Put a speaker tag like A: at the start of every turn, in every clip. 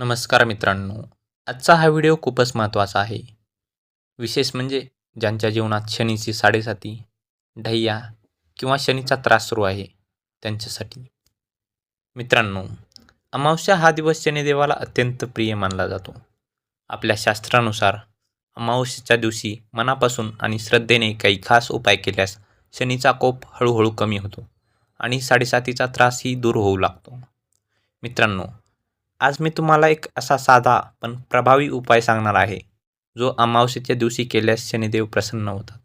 A: नमस्कार मित्रांनो. आजचा हा व्हिडिओ खूपच महत्त्वाचा आहे. विशेष म्हणजे ज्यांच्या जीवनात शनीची साडेसाती, ढैया किंवा शनीचा त्रास सुरू आहे त्यांच्यासाठी. मित्रांनो, अमावस्या हा दिवस शनिदेवाला अत्यंत प्रिय मानला जातो. आपल्या शास्त्रानुसार अमावस्येच्या दिवशी मनापासून आणि श्रद्धेने काही खास उपाय केल्यास शनीचा कोप हळूहळू कमी होतो आणि साडेसातीचा त्रासही दूर होऊ लागतो. मित्रांनो, आज मी तुम्हाला एक असा साधा पण प्रभावी उपाय सांगणार आहे, जो अमावस्येच्या दिवशी केल्यास शनिदेव प्रसन्न होतात.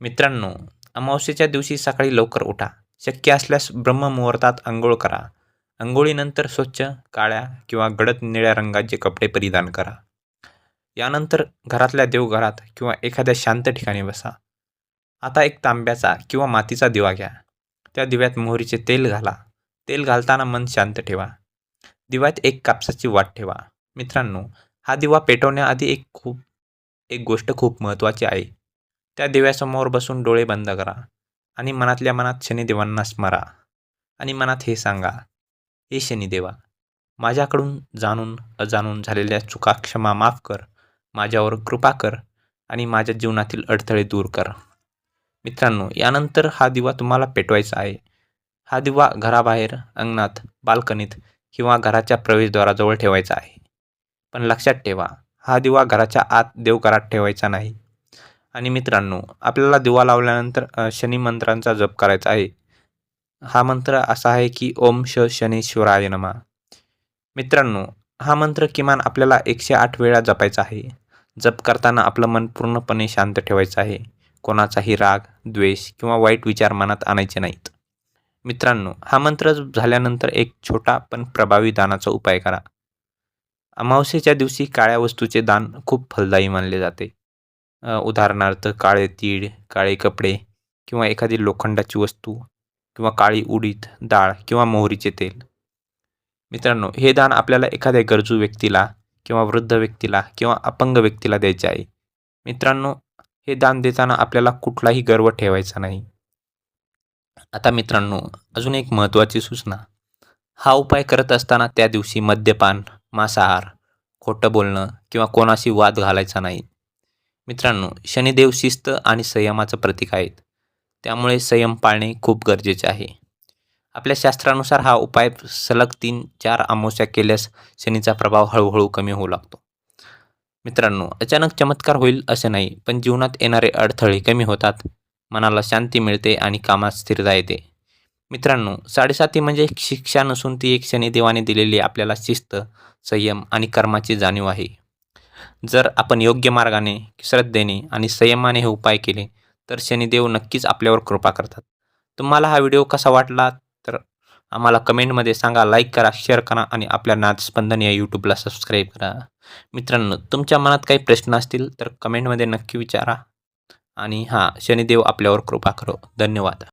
A: मित्रांनो, अमावस्येच्या दिवशी सकाळी लवकर उठा. शक्य असल्यास ब्रह्ममुहूर्तात अंघोळ करा. अंघोळीनंतर स्वच्छ काळ्या किंवा गडद निळ्या रंगाचे कपडे परिधान करा. यानंतर घरातल्या देवघरात किंवा एखाद्या शांत ठिकाणी बसा. आता एक तांब्याचा किंवा मातीचा दिवा घ्या. त्या दिव्यात मोहरीचे तेल घाला. तेल घालताना मन शांत ठेवा. दिव्यात एक कापसाची वाट ठेवा. मित्रांनो, हा दिवा पेटवण्याआधी एक गोष्ट खूप महत्त्वाची आहे. त्या दिव्यासमोर बसून डोळे बंद करा आणि मनातल्या मनात शनिदेवांना स्मरा आणि मनात हे सांगा, हे शनिदेवा, माझ्याकडून जाणून अजाणून झालेल्या चुका क्षमा माफ कर, माझ्यावर कृपा कर आणि माझ्या जीवनातील अडथळे दूर कर. मित्रांनो, यानंतर हा दिवा तुम्हाला पेटवायचा आहे. हा दिवा घराबाहेर, अंगणात, बाल्कनीत किंवा घराच्या प्रवेशद्वाराजवळ ठेवायचा आहे. पण लक्षात ठेवा, हा दिवा घराच्या आत देवघरात ठेवायचा नाही. आणि मित्रांनो, आपल्याला दिवा लावल्यानंतर शनी मंत्रांचा जप करायचा आहे. हा मंत्र असा आहे की ओम शनीश्वराय नमः. मित्रांनो, हा मंत्र किमान आपल्याला 108 वेळा जपायचा आहे. जप करताना आपलं मन पूर्णपणे शांत ठेवायचं आहे. कोणाचाही राग, द्वेष किंवा वाईट विचार मनात आणायचे नाहीत. मित्रांनो, हा मंत्र झाल्यानंतर एक छोटा पण प्रभावी दानाचा उपाय करा. अमावस्येच्या दिवशी काळ्या वस्तूचे दान खूप फलदायी मानले जाते. उदाहरणार्थ काळे तीळ, काळे कपडे किंवा एखादी लोखंडाची वस्तू किंवा काळी उडीद डाळ किंवा मोहरीचे तेल. मित्रांनो, हे दान आपल्याला एखाद्या गरजू व्यक्तीला किंवा वृद्ध व्यक्तीला किंवा अपंग व्यक्तीला द्यायचे आहे. मित्रांनो, हे दान देताना आपल्याला कुठलाही गर्व ठेवायचा नाही. आता मित्रांनो, अजून एक महत्त्वाची सूचना. हा उपाय करत असताना त्या दिवशी मद्यपान, मांसाहार, खोटं बोलणं किंवा कोणाशी वाद घालायचा नाही. मित्रांनो, शनिदेव शिस्त आणि संयमाचं प्रतीक आहेत. त्यामुळे संयम पाळणे खूप गरजेचे आहे. आपल्या शास्त्रानुसार हा उपाय सलग 3-4 अमावस्या केल्यास शनीचा प्रभाव हळूहळू कमी होऊ लागतो. मित्रांनो, अचानक चमत्कार होईल असे नाही, पण जीवनात येणारे अडथळे कमी होतात, मनाला शांती मिळते आणि कामात स्थिरता येते. मित्रांनो, साडेसाती म्हणजे एक शिक्षा नसून ती एक शनिदेवाने दिलेली आपल्याला शिस्त, संयम आणि कर्माची जाणीव आहे. जर आपण योग्य मार्गाने, श्रद्धेने आणि संयमाने हे उपाय केले, तर शनिदेव नक्कीच आपल्यावर कृपा करतात. तुम्हाला हा व्हिडिओ कसा वाटला तर आम्हाला कमेंटमध्ये सांगा, लाईक करा, शेअर करा आणि आपल्या नादस्पंदन या यूट्यूबला सबस्क्राईब करा. मित्रांनो, तुमच्या मनात काही प्रश्न असतील तर कमेंटमध्ये नक्की विचारा आणि हां, शनिदेव आपल्यावर कृपा करो. धन्यवाद.